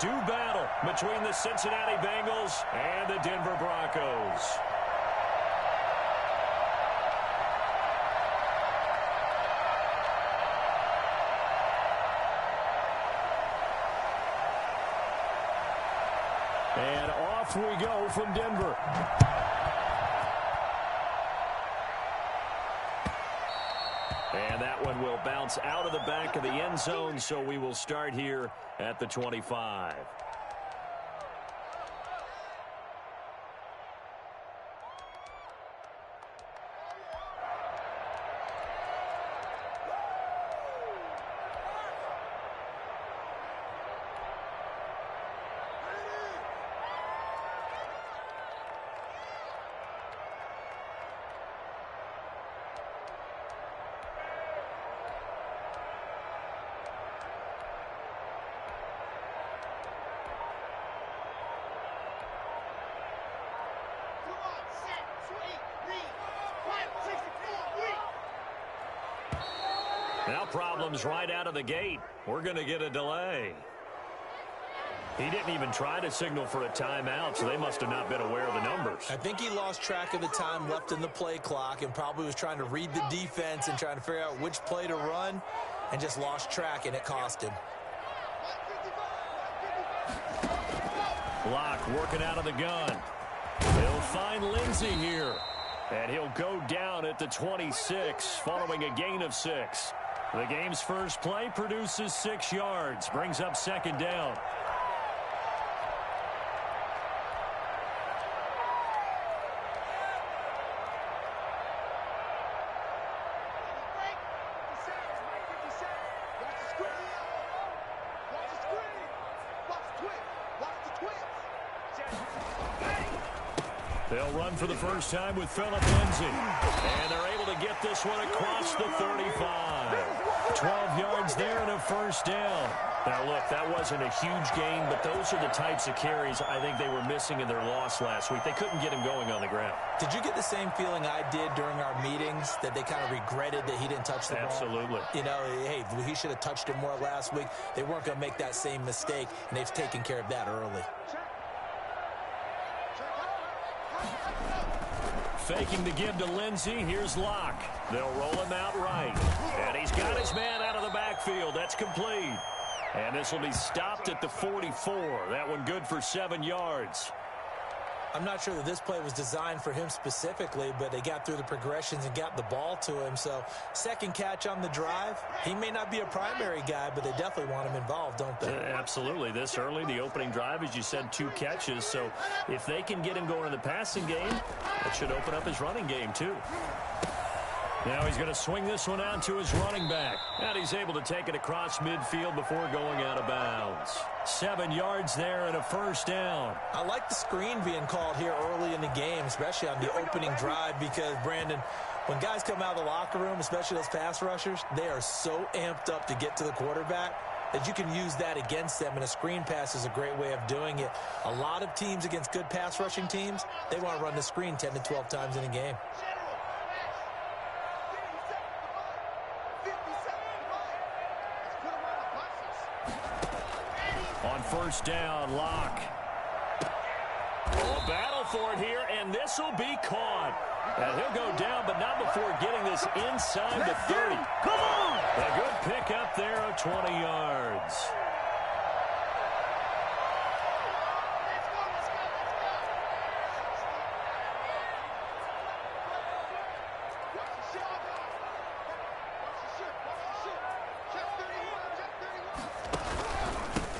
do battle between the Cincinnati Bengals and the Denver Broncos. And off we go from Denver. And that one will bounce out of the back of the end zone, so we will start here at the 25. Now problems right out of the gate. We're going to get a delay. He didn't even try to signal for a timeout, so they must have not been aware of the numbers. I think he lost track of the time left in the play clock and probably was trying to read the defense and trying to figure out which play to run and just lost track, and it cost him. Locke working out of the gun. He'll find Lindsey here. And he'll go down at the 26 following a gain of 6. The game's first play produces 6 yards, brings up second down. They'll run for the first time with Phillip Lindsay. And they're able to get this one across the 35. 12 yards there and a first down. Now, look, that wasn't a huge gain, but those are the types of carries I think they were missing in their loss last week. They couldn't get him going on the ground. Did you get the same feeling I did during our meetings, that they kind of regretted that he didn't touch the ball? Absolutely. You know, hey, he should have touched it more last week. They weren't going to make that same mistake, and they've taken care of that early. Faking the give to Lindsey. Here's Locke. They'll roll him out right. And he's got his man out of the backfield. That's complete. And this will be stopped at the 44. That one good for 7 yards. I'm not sure that this play was designed for him specifically, but they got through the progressions and got the ball to him. So second catch on the drive. He may not be a primary guy, but they definitely want him involved, don't they? Absolutely. This early, the opening drive, as you said, 2 catches. So if they can get him going in the passing game, that should open up his running game too. Now he's going to swing this one out to his running back. And he's able to take it across midfield before going out of bounds. 7 yards there and a first down. I like the screen being called here early in the game, especially on the opening drive, because, Brandon, when guys come out of the locker room, especially those pass rushers, they are so amped up to get to the quarterback that you can use that against them, and a screen pass is a great way of doing it. A lot of teams against good pass rushing teams, they want to run the screen 10 to 12 times in a game. On first down, Locke. A battle for it here, and this will be caught. And he'll go down, but not before getting this inside the 30. Come on! A good pick up there of 20 yards.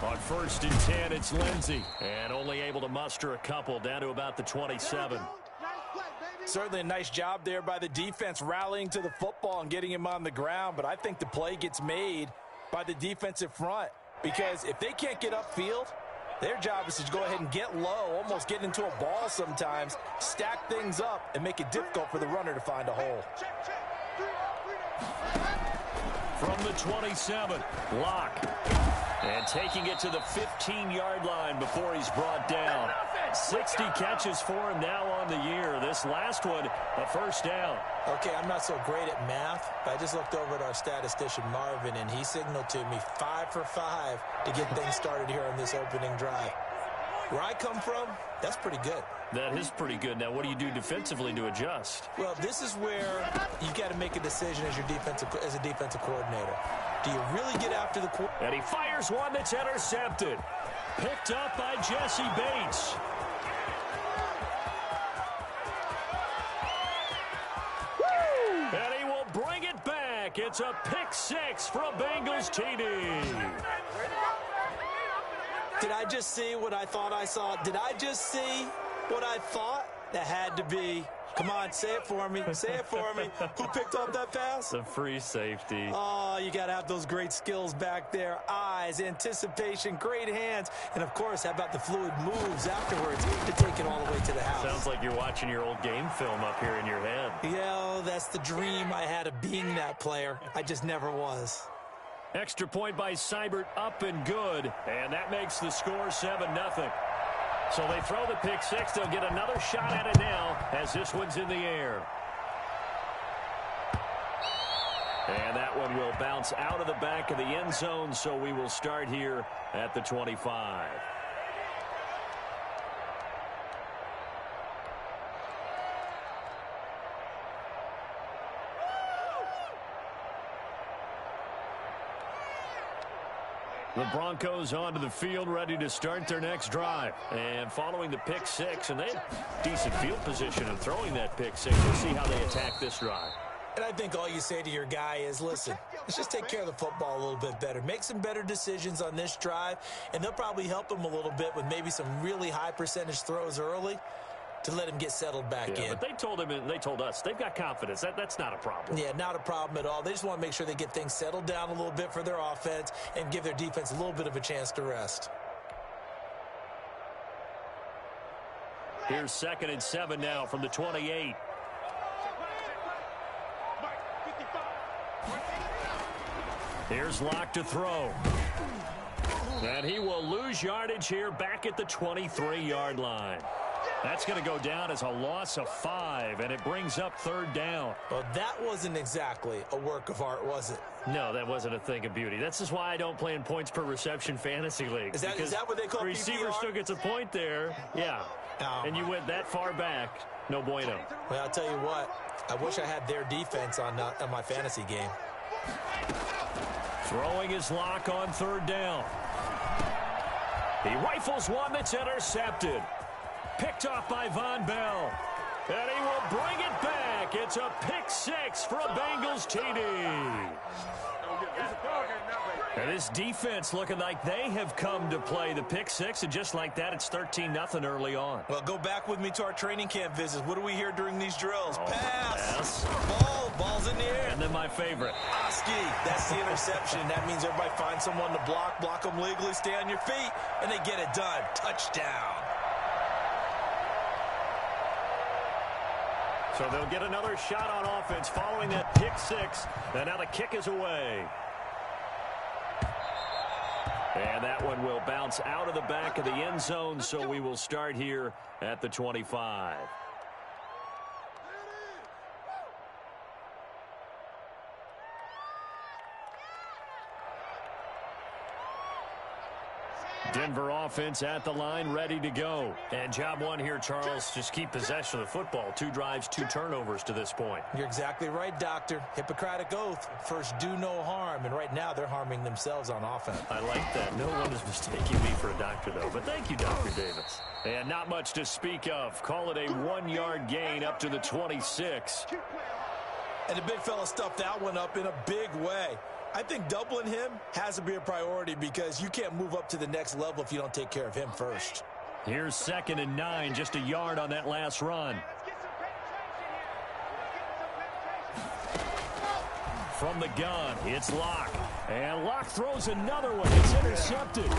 On first and 10, it's Lindsey. And only able to muster a couple down to about the 27. Certainly a nice job there by the defense rallying to the football and getting him on the ground, but I think the play gets made by the defensive front, because if they can't get upfield, their job is to go ahead and get low, almost get into a ball sometimes, stack things up, and make it difficult for the runner to find a hole. From the 27, Locke. And taking it to the 15-yard line before he's brought down. 60 catches for him now on the year. This last one, a first down. Okay, I'm not so great at math, but I just looked over at our statistician, Marvin, and he signaled to me 5 for 5 to get things started here on this opening drive. Where I come from, that's pretty good. That is pretty good. Now, what do you do defensively to adjust? Well, this is where you got to make a decision as a defensive coordinator. Do you really get after the quarterback? And he fires one that's intercepted. Picked up by Jesse Bates. And he will bring it back. It's a pick six for a Bengals TD. Did I just see what I thought I saw? Did I just see what I thought? That had to be. Come on, say it for me. Say it for me. Who picked up that pass? The free safety. Oh, you got to have those great skills back there. Eyes, anticipation, great hands. And, of course, how about the fluid moves afterwards to take it all the way to the house? Sounds like you're watching your old game film up here in your head. Yeah, that's the dream I had of being that player. I just never was. Extra point by Seibert, up and good. And that makes the score 7-0. So they throw the pick six. They'll get another shot at it now as this one's in the air. And that one will bounce out of the back of the end zone, so we will start here at the 25. The Broncos onto the field, ready to start their next drive. And following the pick six, and they had decent field position in throwing that pick six. We'll see how they attack this drive. And I think all you say to your guy is, listen, let's just take care of the football a little bit better. Make some better decisions on this drive, and they'll probably help him a little bit with maybe some really high percentage throws early to let him get settled back in. But they told him and they told us they've got confidence. That's not a problem. Yeah, not a problem at all. They just want to make sure they get things settled down a little bit for their offense and give their defense a little bit of a chance to rest. Here's 2nd and 7 now from the 28. Here's Locke to throw. And he will lose yardage here back at the 23-yard line. That's going to go down as a loss of 5, and it brings up 3rd down. Well, that wasn't exactly a work of art, was it? No, that wasn't a thing of beauty. That's just why I don't play in points per reception fantasy leagues. Is that what they call receiver PPR? still gets a point there. Yeah. And you went that far back. No bueno. Well, I'll tell you what. I wish I had their defense on my fantasy game. Throwing his lock on 3rd down. He rifles one that's intercepted. Picked off by Von Bell. And he will bring it back. It's a pick six for a Bengals TD. And this defense looking like they have come to play the pick six. And just like that, it's 13-0 early on. Well, go back with me to our training camp visits. What do we hear during these drills? Pass. Ball's in the air. And then my favorite. Oski. That's the interception. That means everybody finds someone to block them legally, stay on your feet, and they get it done. Touchdown. So they'll get another shot on offense following that pick six. And now the kick is away. And that one will bounce out of the back of the end zone, so we will start here at the 25. Denver offense at the line, ready to go. And job one here, Charles, just keep possession of the football. 2 drives, 2 turnovers to this point. You're exactly right, Doctor. Hippocratic oath. First, do no harm. And right now, they're harming themselves on offense. I like that. No one is mistaking me for a doctor, though. But thank you, Dr. Davis. And not much to speak of. Call it a 1-yard gain up to the 26. And the big fella stuffed that one up in a big way. I think doubling him has to be a priority because you can't move up to the next level if you don't take care of him first. Here's 2nd and 9, just a yard on that last run. From the gun, it's Locke. And Locke throws another one. It's intercepted.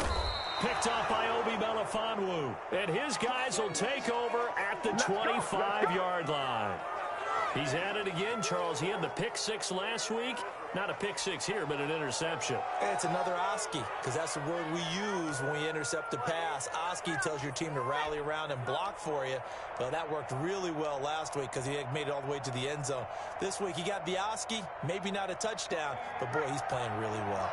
Picked off by Obi Melifonwu. And his guys will take over at the 25-yard line. He's at it again, Charles. He had the pick six last week. Not a pick six here, but an interception. It's another Oski, because that's the word we use when we intercept a pass. Oski tells your team to rally around and block for you. Well, that worked really well last week because he had made it all the way to the end zone. This week, he got the Oski, maybe not a touchdown, but, boy, he's playing really well.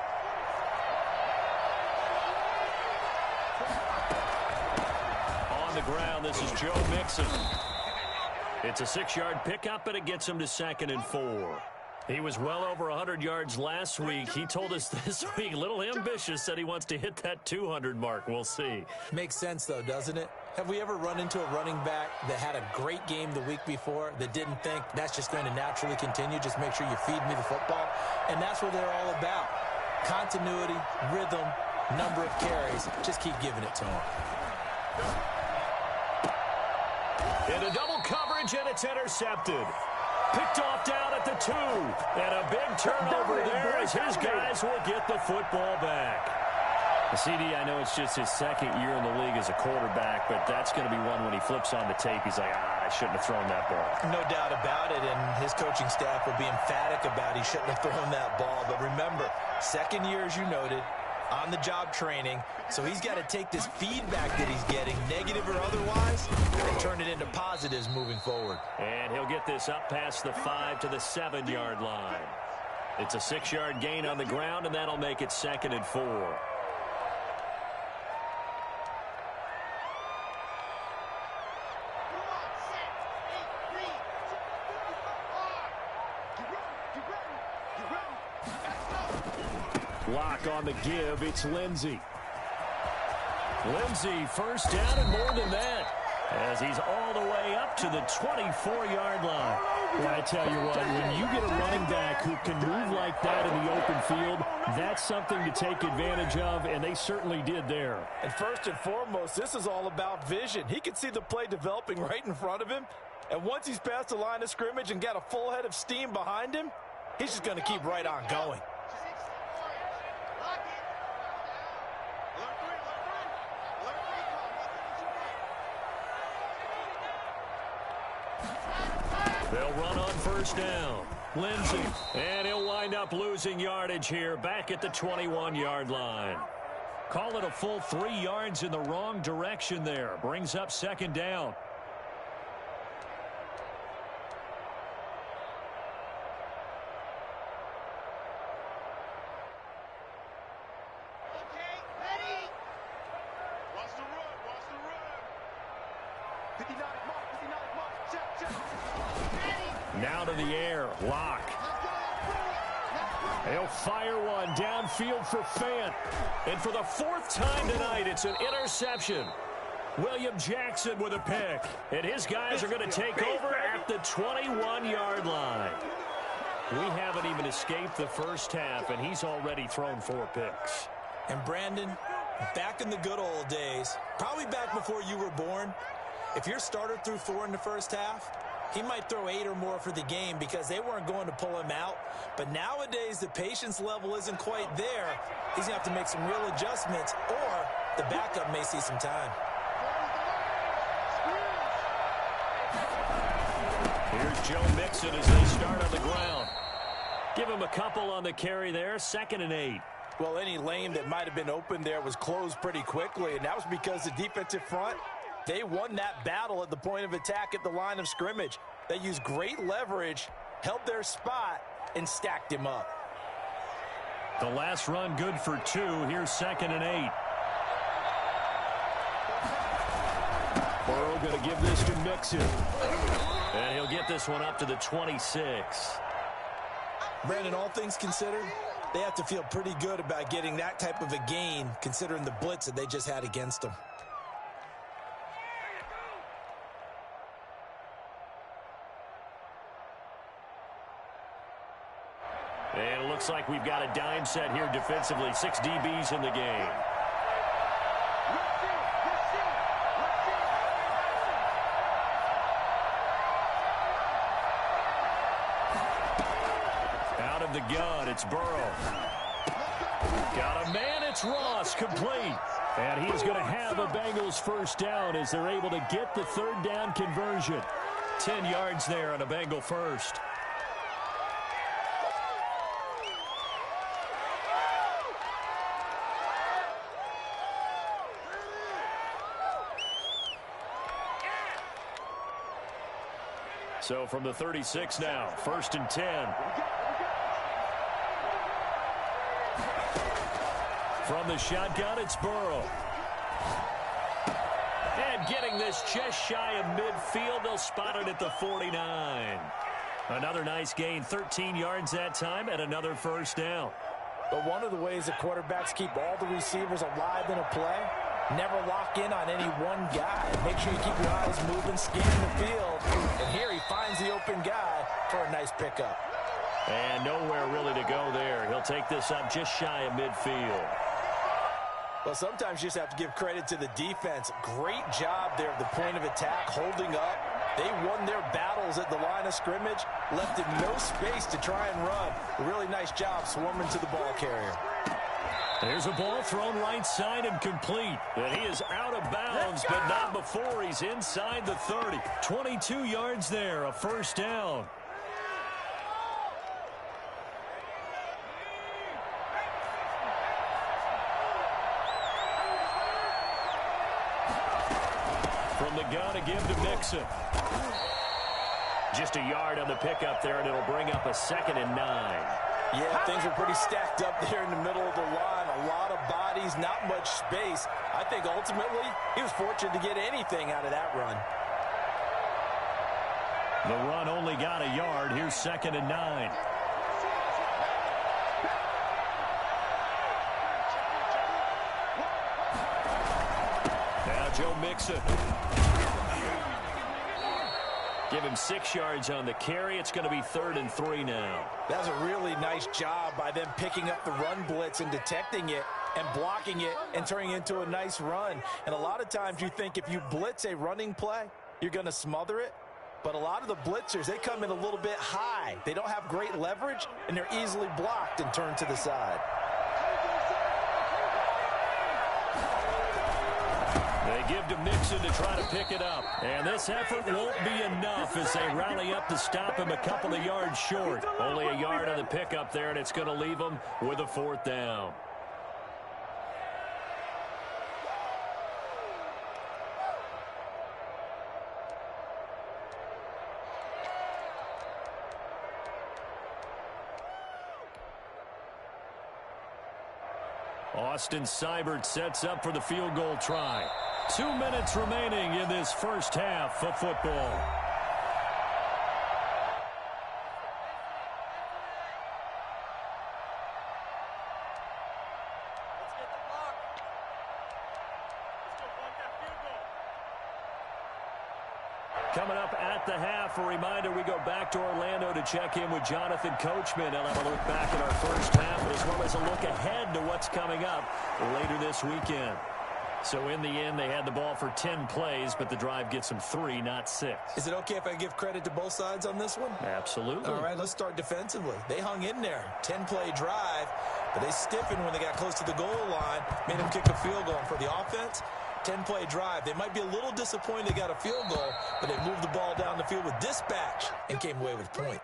On the ground, this is Joe Mixon. It's a 6-yard pickup, and it gets him to 2nd and 4. He was well over 100 yards last week. He told us this week, a little ambitious, said he wants to hit that 200 mark. We'll see. Makes sense, though, doesn't it? Have we ever run into a running back that had a great game the week before that didn't think that's just going to naturally continue? Just make sure you feed me the football. And that's what they're all about. Continuity, rhythm, number of carries. Just keep giving it to him. Into double coverage, and it's intercepted. Picked off down at the 2. And a big turnover there as his guys will get the football back. CD, I know it's just his 2nd year in the league as a quarterback, but that's going to be one when he flips on the tape. He's like, I shouldn't have thrown that ball. No doubt about it, and his coaching staff will be emphatic about he shouldn't have thrown that ball. But remember, 2nd year, as you noted, on-the-job training, so he's got to take this feedback that he's getting, negative or otherwise, and turn it into positives moving forward. And he'll get this up past the 5 to the 7-yard line. It's a 6-yard gain on the ground, and that'll make it 2nd and 4. Lock on the give. It's Lindsey. Lindsey, first down and more than that, as he's all the way up to the 24-yard line. Well, I tell you what, when you get a running back who can move like that in the open field, that's something to take advantage of, and they certainly did there. And first and foremost, this is all about vision. He can see the play developing right in front of him, and once he's past the line of scrimmage and got a full head of steam behind him, he's just going to keep right on going. They'll run on first down. Lindsey, and he'll wind up losing yardage here back at the 21-yard line. Call it a full 3 yards in the wrong direction there. Brings up 2nd down. Now to the air. Lock. He'll fire one downfield for Fant. And for the 4th time tonight, it's an interception. William Jackson with a pick. And his guys are going to take over at the 21-yard line. We haven't even escaped the first half, and he's already thrown 4 picks. And Brandon, back in the good old days, probably back before you were born, if your starter threw 4 in the first half, he might throw 8 or more for the game because they weren't going to pull him out. But nowadays, the patience level isn't quite there. He's going to have to make some real adjustments, or the backup may see some time. Here's Joe Mixon as they start on the ground. Give him a couple on the carry there. 2nd and 8. Well, any lane that might have been open there was closed pretty quickly, and that was because the defensive front, they won that battle at the point of attack at the line of scrimmage. They used great leverage, held their spot, and stacked him up. The last run good for 2. Here's 2nd and 8. Burrow going to give this to Mixon. And he'll get this one up to the 26. Brandon, all things considered, they have to feel pretty good about getting that type of a gain considering the blitz that they just had against them. And it looks like we've got a dime set here defensively. 6 DBs in the game. Out of the gun, it's Burrow. Got a man, it's Ross, complete. And he is going to have a Bengals first down as they're able to get the 3rd down conversion. 10 yards there on a Bengal first. So from the 36 now, 1st and 10. From the shotgun, it's Burrow. And getting this just shy of midfield, they'll spot it at the 49. Another nice gain, 13 yards that time, and another first down. But one of the ways that quarterbacks keep all the receivers alive in a play, never lock in on any one guy. Make sure you keep your eyes moving, scan the field. And here he finds the open guy for a nice pickup. And nowhere really to go there. He'll take this up just shy of midfield. Well, sometimes you just have to give credit to the defense. Great job there at the point of attack, holding up. They won their battles at the line of scrimmage, left him no space to try and run. A really nice job swarming to the ball carrier. There's a ball thrown right side and complete. And he is out of bounds, but not before he's inside the 30. 22 yards there, a first down. From the gun to give to Mixon. Just a yard on the pickup there, and it'll bring up a 2nd and 9. Yeah, things were pretty stacked up there in the middle of the line. A lot of bodies, not much space. I think ultimately he was fortunate to get anything out of that run. The run only got a yard. Here's 2nd and 9. Now Joe Mixon. Give him 6 yards on the carry. It's going to be 3rd and 3 now. That was a really nice job by them picking up the run blitz and detecting it and blocking it and turning it into a nice run. And a lot of times you think if you blitz a running play, you're going to smother it. But a lot of the blitzers, they come in a little bit high. They don't have great leverage, and they're easily blocked and turned to the side. They give to Mixon to try to pick it up. And this effort won't be enough as they rally up to stop him a couple of yards short. Only a yard on the pickup there, and it's going to leave him with a 4th down. Austin Seibert sets up for the field goal try. 2 minutes remaining in this first half of football. Coming up at the half, a reminder, we go back to Orlando to check in with Jonathan Coachman. He'll have a look back at our first half, as well as a look ahead to what's coming up later this weekend. So in the end, they had the ball for 10 plays, but the drive gets them 3, not 6. Is it okay if I give credit to both sides on this one? Absolutely. All right, let's start defensively. They hung in there. 10-play drive, but they stiffened when they got close to the goal line, made them kick a field goal. And for the offense, 10-play drive. They might be a little disappointed they got a field goal, but they moved the ball down the field with dispatch and came away with a point.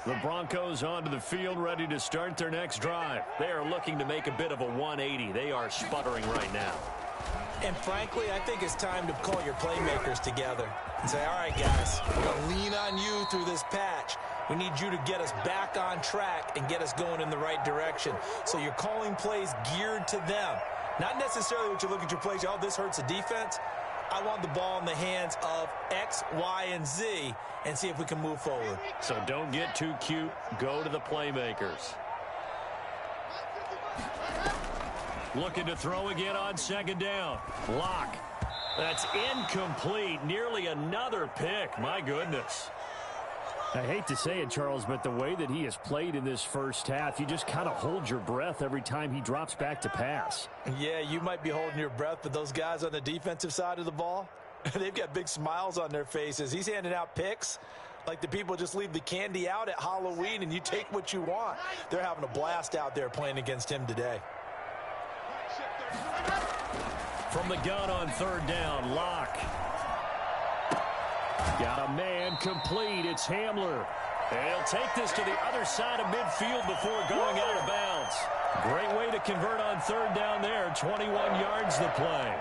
The Broncos onto the field, ready to start their next drive. They are looking to make a bit of a 180. They are sputtering right now. And frankly, I think it's time to call your playmakers together and say, all right, guys, we're going to lean on you through this patch. We need you to get us back on track and get us going in the right direction. So you're calling plays geared to them. Not necessarily what you look at your plays, oh, this hurts the defense. I want the ball in the hands of X, Y, and Z and see if we can move forward. So don't get too cute. Go to the playmakers. Looking to throw again on second down. Lock. That's incomplete. Nearly another pick. My goodness. I hate to say it, Charles, but the way that he has played in this first half, you just kind of hold your breath every time he drops back to pass. Yeah, you might be holding your breath, but those guys on the defensive side of the ball, they've got big smiles on their faces. He's handing out picks like the people just leave the candy out at Halloween and you take what you want. They're having a blast out there playing against him today. From the gun on third down, Lock. Got a man complete. It's Hamler. And he'll take this to the other side of midfield before going out of bounds. Great way to convert on third down there. 21 yards the play.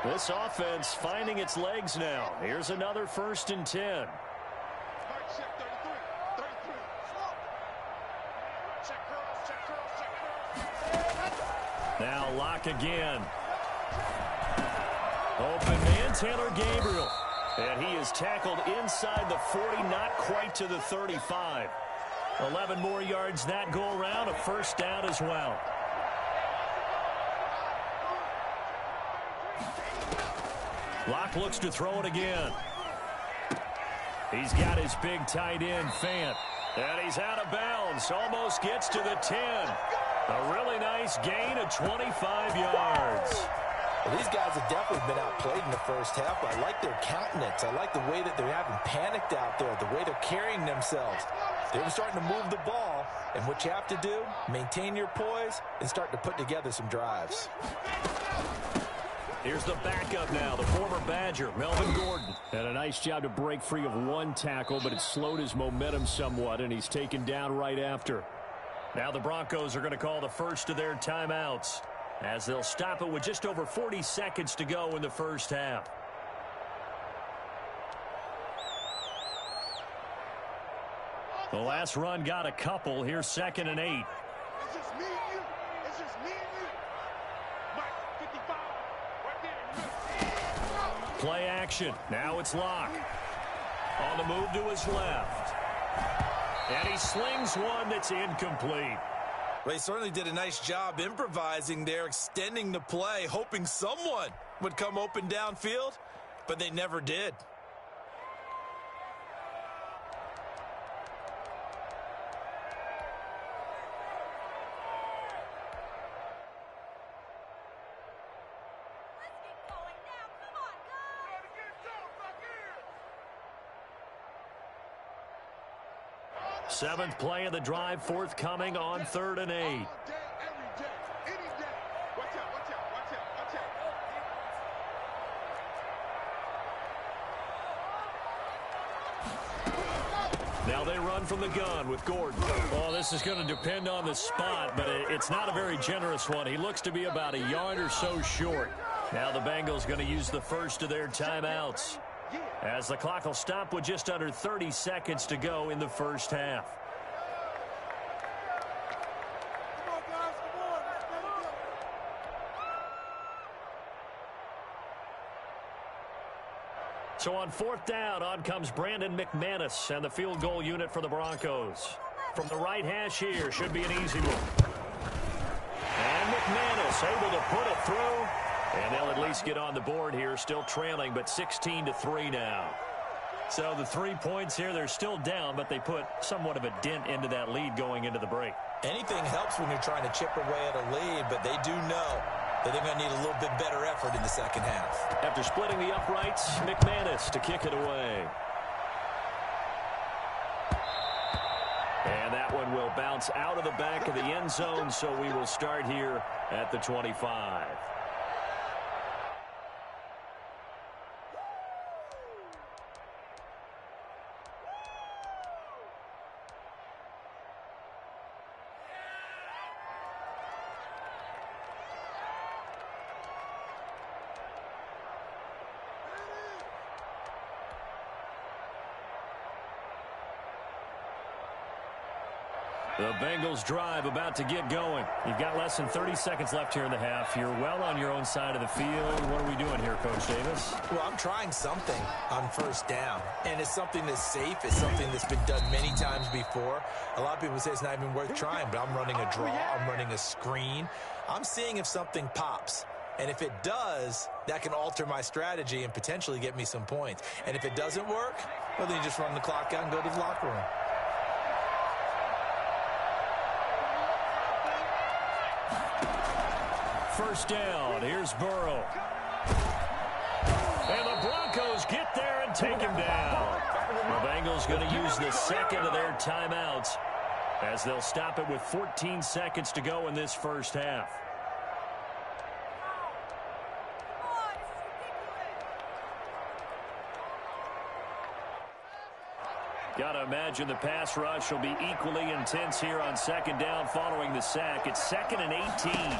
This offense finding its legs now. Here's another 1st and 10. Now Lock again. Open man, Taylor Gabriel. And he is tackled inside the 40, not quite to the 35. 11 more yards that go around, a 1st down as well. Lock looks to throw it again. He's got his big tight end, Fant. And he's out of bounds. Almost gets to the 10. A really nice gain of 25 yards. Well, these guys have definitely been outplayed in the first half. I like their countenance. I like the way that they're having panicked out there, the way they're carrying themselves. They're starting to move the ball. And what you have to do, maintain your poise and start to put together some drives. Here's the backup now, the former Badger, Melvin Gordon. And a nice job to break free of one tackle, but it slowed his momentum somewhat, and he's taken down right after. Now the Broncos are going to call the first of their timeouts as they'll stop it with just over 40 seconds to go in the first half. The last run got a couple. Here's 2nd and 8. It's just me and you. It's just me and you. Mike, 55, right there. Play action. Now it's Lock. On the move to his left. And he slings one that's incomplete. Well, he certainly did a nice job improvising there, extending the play, hoping someone would come open downfield, but they never did. Seventh play of the drive forthcoming on 3rd and 8. All day, every day, any day. Watch out, watch out, watch out, watch out. Now they run from the gun with Gordon. Well, this is going to depend on the spot, but it's not a very generous one. He looks to be about a yard or so short. Now the Bengals going to use the first of their timeouts, as the clock will stop with just under 30 seconds to go in the first half. Come on, guys, come on. Let's go. So on 4th down, on comes Brandon McManus and the field goal unit for the Broncos. From the right hash here, should be an easy one. And McManus able to put it through. And they'll at least get on the board here, still trailing, but 16-3 now. So the 3 points here, they're still down, but they put somewhat of a dent into that lead going into the break. Anything helps when you're trying to chip away at a lead, but they do know that they're going to need a little bit better effort in the second half. After splitting the uprights, McManus to kick it away. And that one will will bounce out of the back of the end zone, so we will start here at the 25. The Bengals drive about to get going. You've got less than 30 seconds left here in the half. You're well on your own side of the field. What are we doing here, Coach Davis? Well, I'm trying something on first down, and it's something that's safe. It's something that's been done many times before. A lot of people say it's not even worth trying, but I'm running a draw. I'm running a screen. I'm seeing if something pops. And if it does, that can alter my strategy and potentially get me some points. And if it doesn't work, well, then you just run the clock out and go to the locker room. First down. Here's Burrow. And the Broncos get there and take him down. The Bengals going to use the second of their timeouts as they'll stop it with 14 seconds to go in this first half. Got to imagine the pass rush will be equally intense here on second down following the sack. It's 2nd and 18.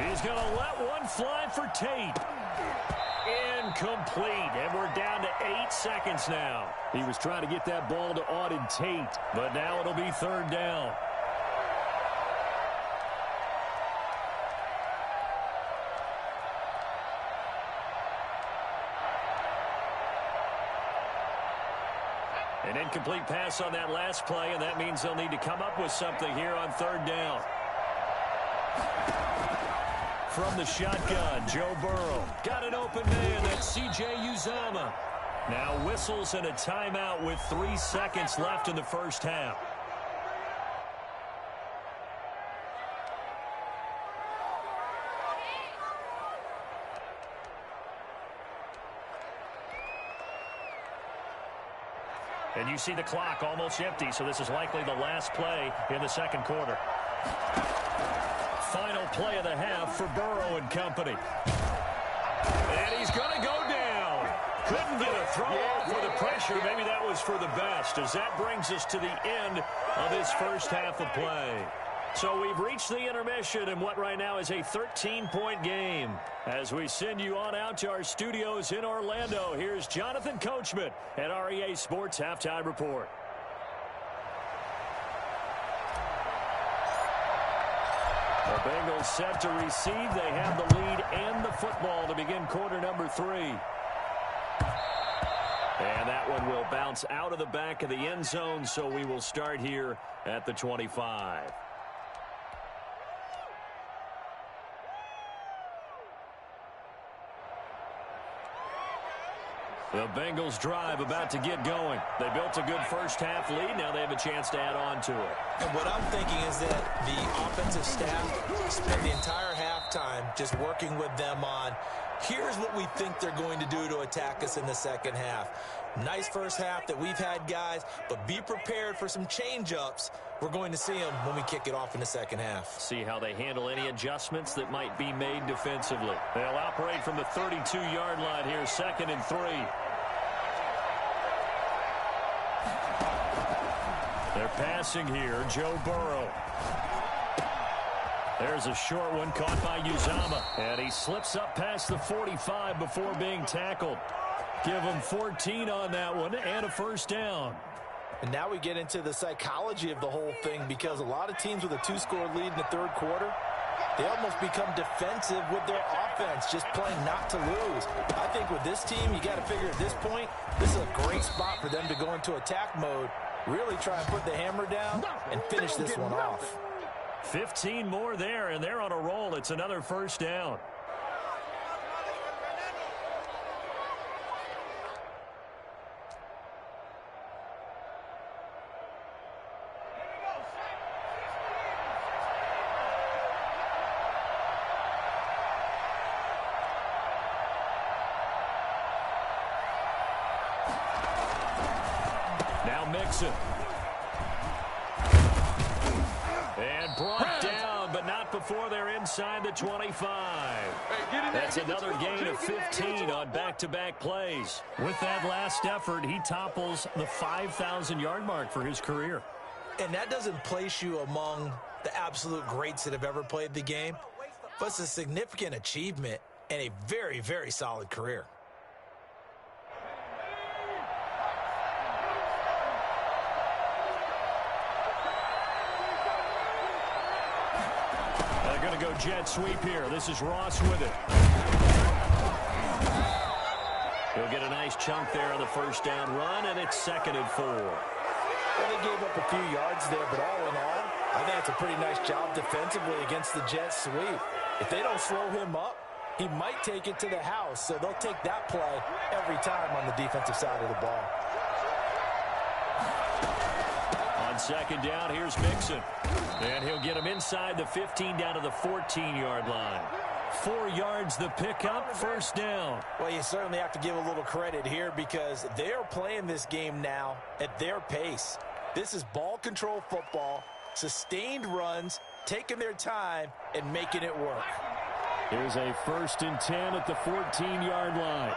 He's going to let one fly for Tate. Incomplete. And we're down to 8 seconds now. He was trying to get that ball to Auden Tate. But now it'll be third down. An incomplete pass on that last play, and that means they'll need to come up with something here on third down. From the shotgun, Joe Burrow. Got an open man. That's C.J. Uzomah. Now whistles and a timeout with 3 seconds left in the first half. And you see the clock almost empty, so this is likely the last play in the second quarter. Final play of the half for Burrow and company. And he's going to go down. Couldn't get a throw off with the pressure. Maybe that was for the best, as that brings us to the end of this first half of play. So we've reached the intermission in what right now is a 13-point game. As we send you on out to our studios in Orlando, here's Jonathan Coachman at REA Sports Halftime Report. The Bengals set to receive. They have the lead and the football to begin quarter number 3. And that one will bounce out of the back of the end zone, so we will start here at the 25. The Bengals drive about to get going. They built a good first half lead. Now they have a chance to add on to it. And what I'm thinking is that the offensive staff spent the entire halftime just working with them on, here's what we think they're going to do to attack us in the second half. Nice first half that we've had, guys, but be prepared for some change-ups. We're going to see them when we kick it off in the second half. See how they handle any adjustments that might be made defensively. They'll operate from the 32-yard line here, 2nd and 3. They're passing here, Joe Burrow. There's a short one caught by Uzomah. And he slips up past the 45 before being tackled. Give him 14 on that one and a first down. And now we get into the psychology of the whole thing, because a lot of teams with a 2-score lead in the third quarter, they almost become defensive with their offense, just playing not to lose. I think with this team, you got to figure at this point, this is a great spot for them to go into attack mode, really try and put the hammer down and finish this one off. 15 more there, and they're on a roll. It's another first down. Now Mixon. And brought down, but not before they're inside the 25. That's another gain of 15 on back-to-back plays. With that last effort, he topples the 5,000-yard mark for his career. And that doesn't place you among the absolute greats that have ever played the game, but it's a significant achievement and a very, very solid career. They're going to go jet sweep here. This is Ross with it. He'll get a nice chunk there on the first down run, and it's 2nd and 4. Well, they gave up a few yards there, but all in all, I think it's a pretty nice job defensively against the jet sweep. If they don't slow him up, he might take it to the house, so they'll take that play every time on the defensive side of the ball. On 2nd down, here's Mixon. And he'll get him inside the 15 down to the 14-yard line. 4 yards the pickup, 1st down. Well, you certainly have to give a little credit here because they're playing this game now at their pace. This is ball control football, sustained runs, taking their time, and making it work. Here's a 1st and 10 at the 14-yard line.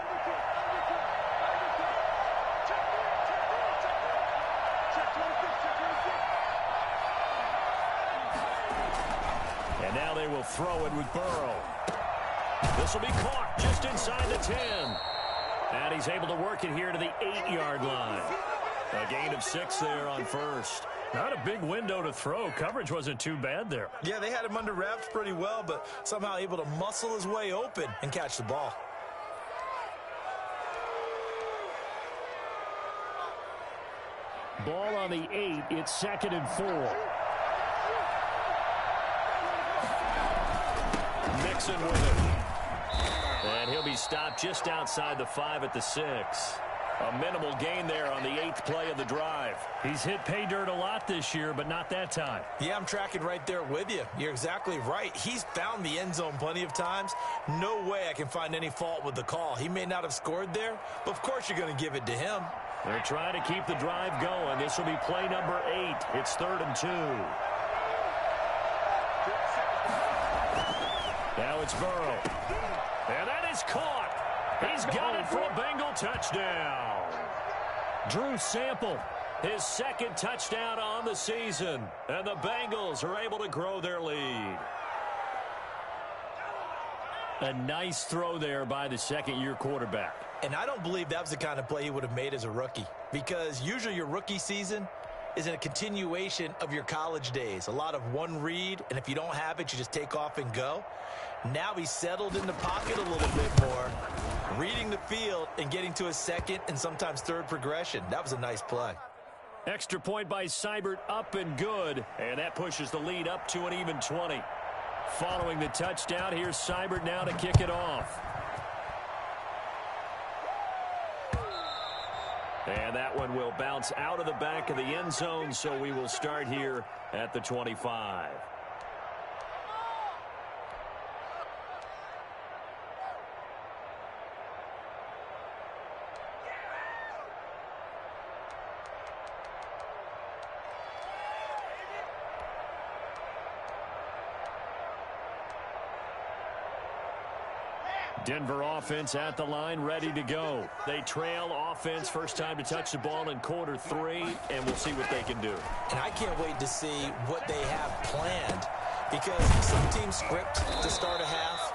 And now they will throw it with Burrow. This will be caught just inside the 10. And he's able to work it here to the 8-yard line. A gain of 6 there on 1st. Not a big window to throw. Coverage wasn't too bad there. Yeah, they had him under wraps pretty well, but somehow able to muscle his way open and catch the ball. Ball on the 8. It's 2nd and 4. Mixon with it. And he'll be stopped just outside the 5 at the 6. A minimal gain there on the 8th play of the drive. He's hit pay dirt a lot this year, but not that time. Yeah, I'm tracking right there with you. You're exactly right. He's found the end zone plenty of times. No way I can find any fault with the call. He may not have scored there, but of course you're going to give it to him. They're trying to keep the drive going. This will be play number 8. It's 3rd and 2. Now it's Burrow. And that is caught. He's got it for a Bengal touchdown. Drew Sample, his 2nd touchdown on the season. And the Bengals are able to grow their lead. A nice throw there by the 2nd-year quarterback. And I don't believe that was the kind of play he would have made as a rookie. Because usually your rookie season is a continuation of your college days. A lot of one read, and if you don't have it, you just take off and go. Now he's settled in the pocket a little bit more, reading the field and getting to his 2nd and sometimes 3rd progression. That was a nice play. Extra point by Seibert, up and good. And that pushes the lead up to an even 20. Following the touchdown, here's Seibert now to kick it off. And that one will bounce out of the back of the end zone, so we will start here at the 25. Denver offense at the line, ready to go. They trail offense, first time to touch the ball in quarter 3, and we'll see what they can do. And I can't wait to see what they have planned, because some teams script to start a half.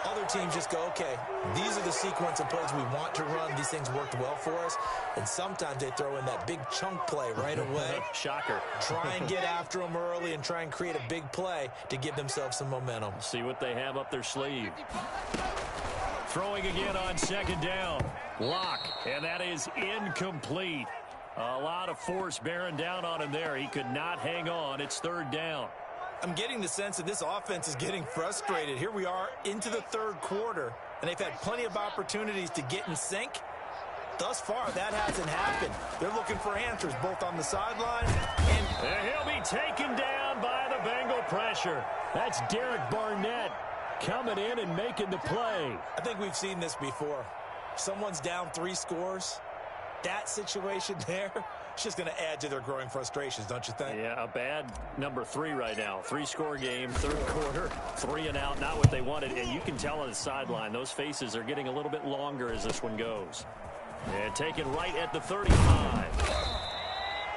Other teams just go, okay, these are the sequence of plays we want to run. These things worked well for us. And sometimes they throw in that big chunk play right away. Shocker. Try and get after them early and try and create a big play to give themselves some momentum. See what they have up their sleeve. Throwing again on 2nd down. Lock, and that is incomplete. A lot of force bearing down on him there. He could not hang on. It's 3rd down. I'm getting the sense that this offense is getting frustrated. Here we are into the 3rd quarter, and they've had plenty of opportunities to get in sync. Thus far, that hasn't happened. They're looking for answers both on the sideline and he'll be taken down by the Bengal pressure. That's Derek Barnett coming in and making the play. I think we've seen this before. Someone's down 3 scores. That situation there, it's just going to add to their growing frustrations, don't you think? Yeah, a bad number 3 right now. 3-score game, third quarter, 3 and out, not what they wanted. And you can tell on the sideline, those faces are getting a little bit longer as this one goes. And taken right at the 35.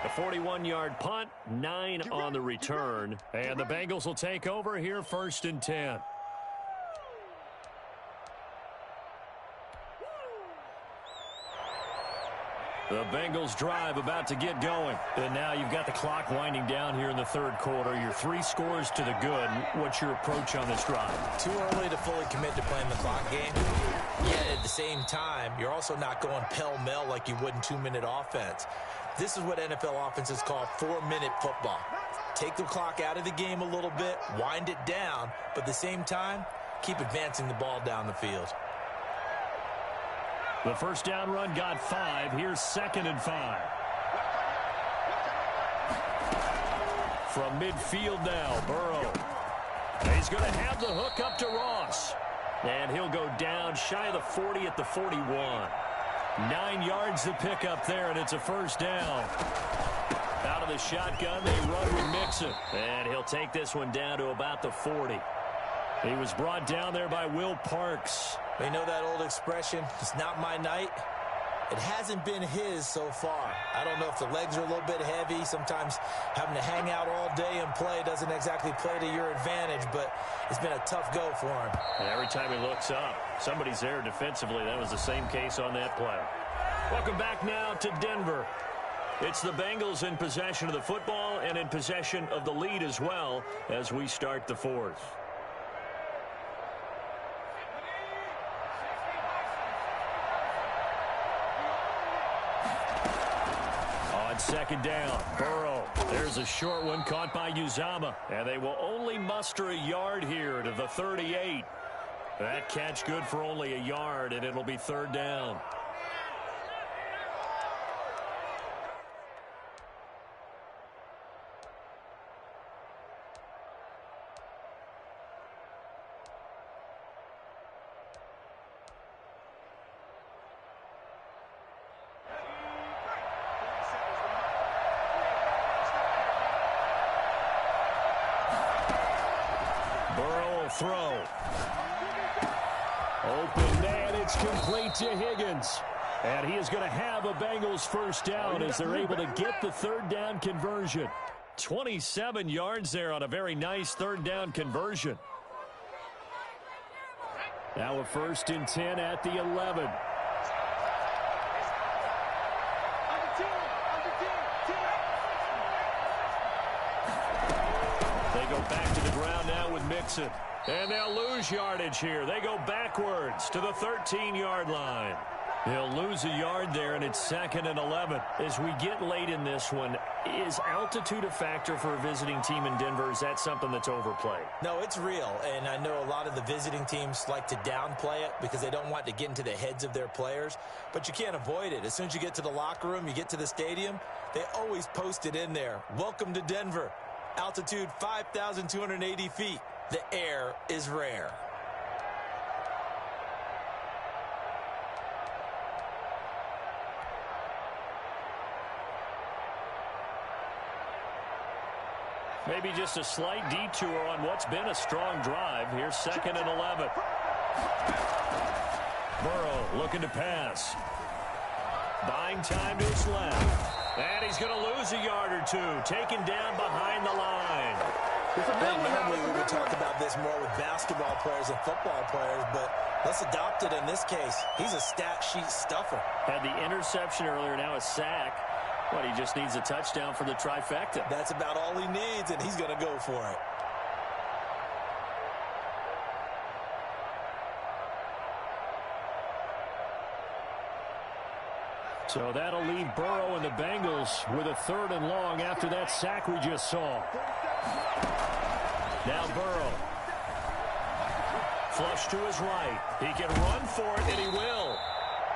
The 41-yard punt, 9 on the return. And the Bengals will take over here, 1st and 10. The Bengals drive about to get going. And now you've got the clock winding down here in the third quarter. Your 3 scores to the good. What's your approach on this drive? Too early to fully commit to playing the clock game. Yet at the same time, you're also not going pell-mell like you would in 2-minute offense. This is what NFL offenses call 4-minute football. Take the clock out of the game a little bit, wind it down, but at the same time, keep advancing the ball down the field. The first down run got 5. Here's 2nd and 5. From midfield now, Burrow. He's going to have the hook up to Ross. And he'll go down shy of the 40 at the 41. 9 yards to pick up there, and it's a first down. Out of the shotgun, they run with Mixon. And he'll take this one down to about the 40. He was brought down there by Will Parks. You know that old expression, it's not my night? It hasn't been his so far. I don't know if the legs are a little bit heavy. Sometimes having to hang out all day and play doesn't exactly play to your advantage, but it's been a tough go for him. And every time he looks up, somebody's there defensively. That was the same case on that play. Welcome back now to Denver. It's the Bengals in possession of the football and in possession of the lead as well as we start the fourth. Second down, Burrow. There's a short one caught by Uzama. And they will only muster a yard here to the 38. That catch good for only a yard, and it'll be 3rd down. Throw. Open man, it's complete to Higgins. And he is going to have a Bengals first down as they're able to get the 3rd down conversion. 27 yards there on a very nice 3rd down conversion. Now a 1st and 10 at the 11. They go back to the ground now with Mixon. And they'll lose yardage here. They go backwards to the 13-yard line. They'll lose a yard there, and it's 2nd and 11. As we get late in this one, is altitude a factor for a visiting team in Denver? Is that something that's overplayed? No, it's real, and I know a lot of the visiting teams like to downplay it because they don't want to get into the heads of their players, but you can't avoid it. As soon as you get to the locker room, you get to the stadium, they always post it in there. Welcome to Denver. Altitude 5,280 feet. The air is rare. Maybe just a slight detour on what's been a strong drive. Here's 2nd and 11. Burrow looking to pass. Buying time to his left. And he's going to lose a yard or two. Taken down behind the line. Normally we would talk about this more with basketball players and football players, but let's adopt it in this case. He's a stat sheet stuffer. Had the interception earlier, now a sack. But he just needs a touchdown for the trifecta. That's about all he needs, and he's going to go for it. So that'll leave Burrow and the Bengals with a 3rd and long after that sack we just saw. Now Burrow. Flush to his right. He can run for it, and he will.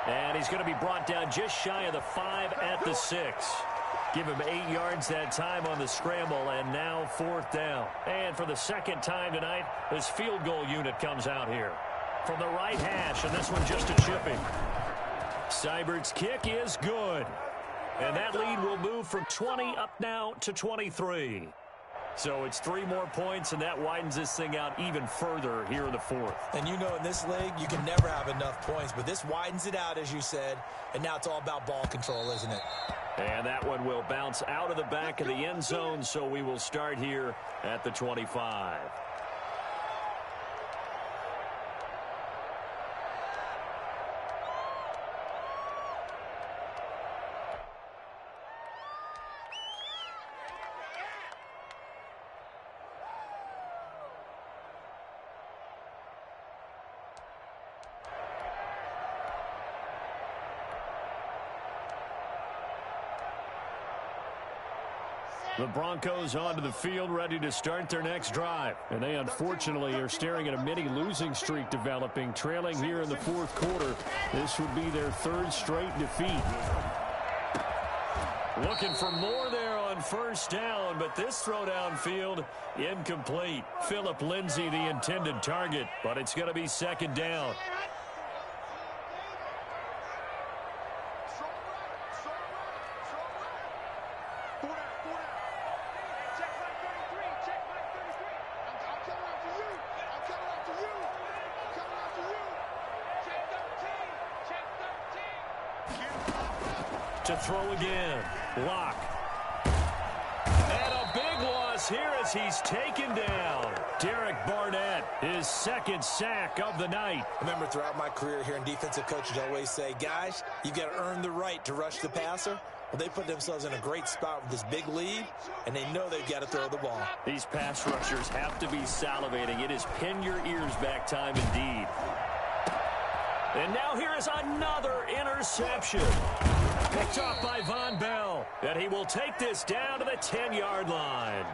And he's going to be brought down just shy of the 5 at the 6. Give him 8 yards that time on the scramble, and now 4th down. And for the 2nd time tonight, this field goal unit comes out here. From the right hash, and this one just a chipping. Seibert's kick is good. And that lead will move from 20 up now to 23. So it's 3 more points, and that widens this thing out even further here in the fourth. And you know in this league, you can never have enough points, but this widens it out, as you said, and now it's all about ball control, isn't it? And that one will bounce out of the back of the end zone, so we will start here at the 25. The Broncos onto the field, ready to start their next drive. And they unfortunately are staring at a mini losing streak developing, trailing here in the fourth quarter. This would be their 3rd straight defeat. Looking for more there on first down, but this throw downfield incomplete. Phillip Lindsay, the intended target, but it's going to be 2nd down. To throw again. Lock. And a big loss here as he's taken down. Derek Barnett, his 2nd sack of the night. Remember, throughout my career here in defensive coaches always say, guys, you've got to earn the right to rush the passer. Well, they put themselves in a great spot with this big lead, and they know they've got to throw the ball. These pass rushers have to be salivating. It is pin your ears back time indeed. And now here is another interception. Picked off by Von Bell. And he will take this down to the 10-yard line.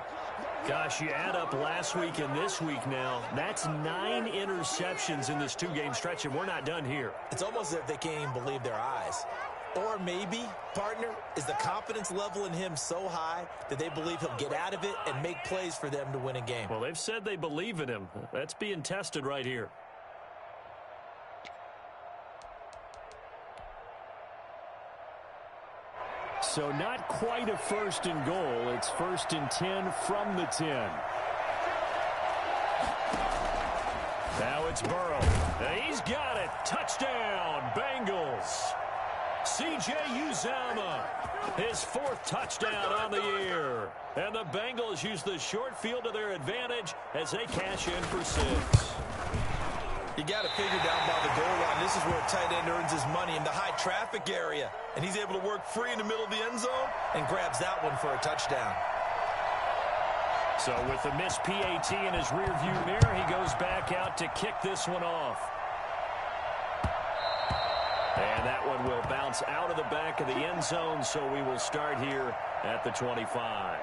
Gosh, you add up last week and this week now. That's 9 interceptions in this 2-game stretch, and we're not done here. It's almost as if they can't even believe their eyes. Or maybe, partner, is the confidence level in him so high that they believe he'll get out of it and make plays for them to win a game. Well, they've said they believe in him. That's being tested right here. So not quite a 1st and goal. It's 1st and 10 from the 10. Now it's Burrow. And he's got it. Touchdown, Bengals. C.J. Uzomah, his 4th touchdown on the year. And the Bengals use the short field to their advantage as they cash in for 6. You got to figure down by the goal line. This is where a tight end earns his money in the high traffic area. And he's able to work free in the middle of the end zone and grabs that one for a touchdown. So with the missed PAT in his rearview mirror, he goes back out to kick this one off. And that one will bounce out of the back of the end zone, so we will start here at the 25.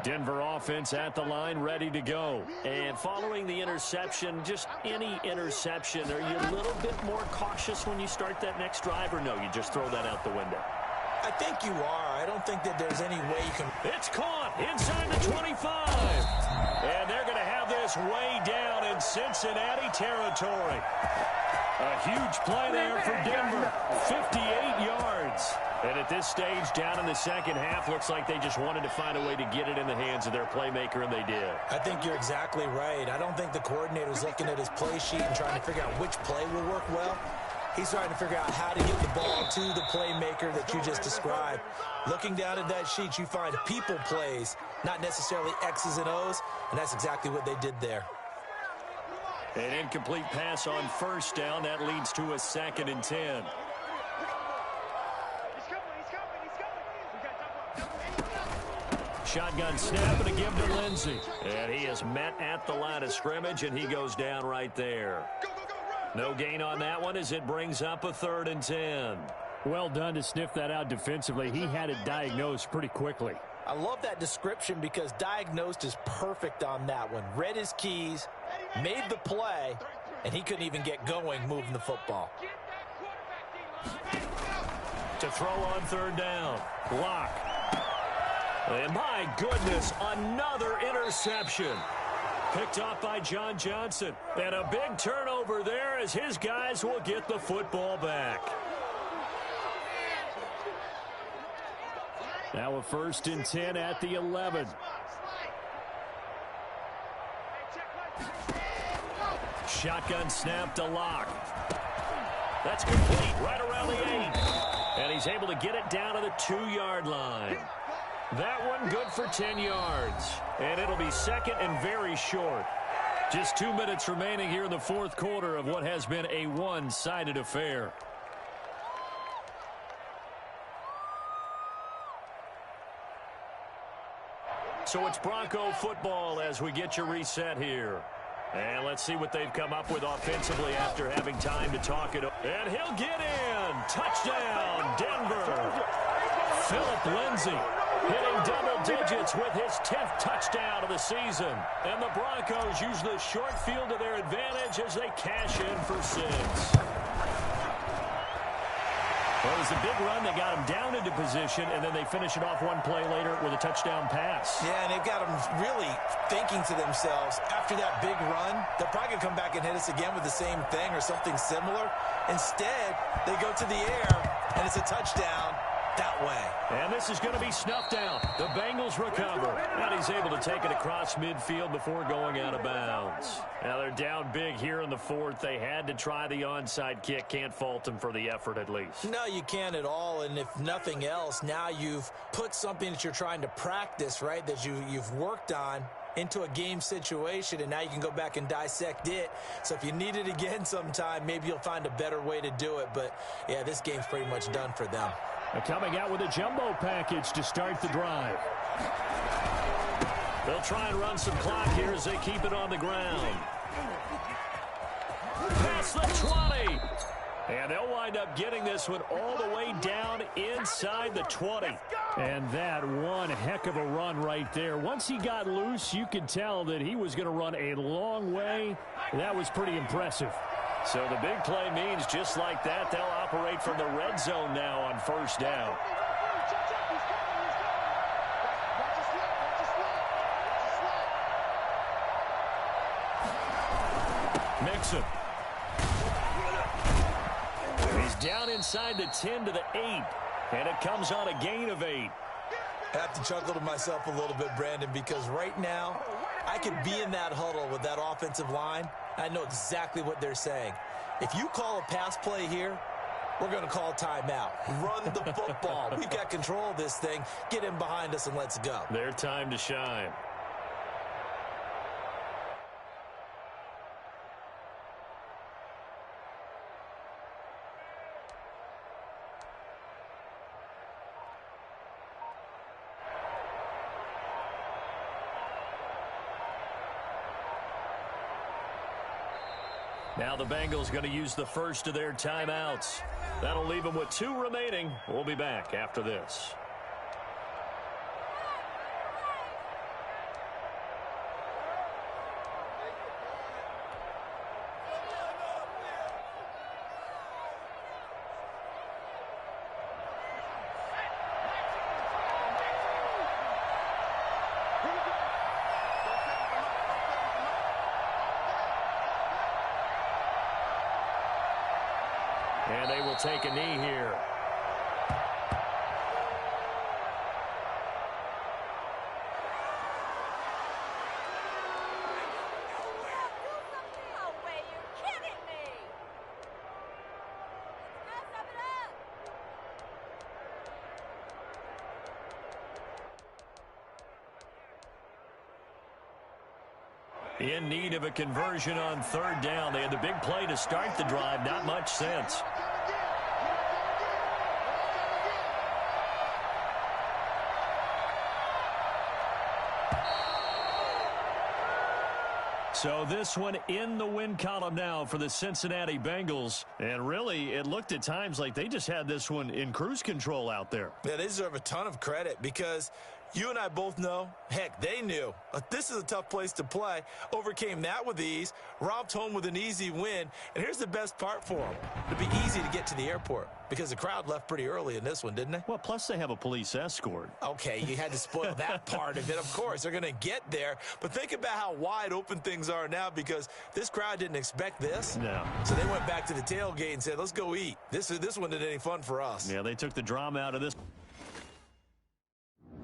Denver offense at the line, ready to go. And following the interception, just any interception, are you a little bit more cautious when you start that next drive, or no, you just throw that out the window? I think you are. I don't think that there's any way you can. It's caught inside the 25. And they're going to have this way down in Cincinnati territory. A huge play there for Denver. 58 yards. And at this stage, down in the second half, looks like they just wanted to find a way to get it in the hands of their playmaker, and they did. I think you're exactly right. I don't think the coordinator's looking at his play sheet and trying to figure out which play will work well. He's trying to figure out how to get the ball to the playmaker that you just described. Looking down at that sheet, you find people plays, not necessarily X's and O's, and that's exactly what they did there. An incomplete pass on first down. That leads to a 2nd and 10. Shotgun snap and a give to Lindsay. And he is met at the line of scrimmage, and he goes down right there. No gain on that one as it brings up a 3rd and 10. Well done to sniff that out defensively. He had it diagnosed pretty quickly. I love that description because diagnosed is perfect on that one. Read his keys, made the play, and he couldn't even get going moving the football. To throw on 3rd down. Lock. And my goodness, another interception. Picked off by John Johnson. And a big turnover there as his guys will get the football back. Now a 1st and 10 at the 11. Shotgun snap to Lock. That's complete right around the 8. And he's able to get it down to the 2-yard line. That one good for 10 yards. And it'll be 2nd and very short. Just 2 minutes remaining here in the 4th quarter of what has been a one-sided affair. So it's Bronco football as we get you reset here. And let's see what they've come up with offensively after having time to talk it over. And he'll get in. Touchdown, Denver. Phillip Lindsay hitting double digits with his 10th touchdown of the season. And the Broncos use the short field to their advantage as they cash in for 6. Well, it was a big run that got them down into position, and then they finish it off one play later with a touchdown pass. Yeah, and they've got them really thinking to themselves, after that big run, they're probably going to come back and hit us again with the same thing or something similar. Instead, they go to the air, and it's a touchdown that way. And this is going to be snuffed out. The Bengals recover. And he's able to take it across midfield before going out of bounds. Now they're down big here in the 4th. They had to try the onside kick. Can't fault them for the effort at least. No, you can't at all. And if nothing else, now you've put something that you're trying to practice, right, that you've worked on into a game situation, and now you can go back and dissect it. So if you need it again sometime, maybe you'll find a better way to do it. But, yeah, this game's pretty much done for them. Coming out with a jumbo package to start the drive. They'll try and run some clock here as they keep it on the ground. Past the 20. And they'll wind up getting this one all the way down inside the 20. And that one heck of a run right there. Once he got loose, you could tell that he was going to run a long way. That was pretty impressive. So the big play means just like that, they'll operate from the red zone now on 1st down. Mixon. He's down inside the 10 to the 8. And it comes on a gain of 8. I have to chuckle to myself a little bit, Brandon, because right now I could be in that huddle with that offensive line. I know exactly what they're saying. If you call a pass play here, we're going to call timeout. Run the football. We've got control of this thing. Get in behind us and let's go. Their time to shine. Now the Bengals going to use the first of their timeouts. That'll leave them with 2 remaining. We'll be back after this. And they will take a knee here. In need of a conversion on 3rd down. They had the big play to start the drive. Not much sense. So this one in the win column now for the Cincinnati Bengals. And really, it looked at times like they just had this one in cruise control out there. Yeah, they deserve a ton of credit because You and I both know, heck, they knew. This is a tough place to play. Overcame that with ease, romped home with an easy win. And here's the best part for them. It'd be easy to get to the airport because the crowd left pretty early in this one, didn't they? Well, plus they have a police escort. Okay, you had to spoil that part of it. Of course, they're going to get there. But think about how wide open things are now because this crowd didn't expect this. No. So they went back to the tailgate and said, let's go eat. This one isn't any fun for us. Yeah, they took the drama out of this.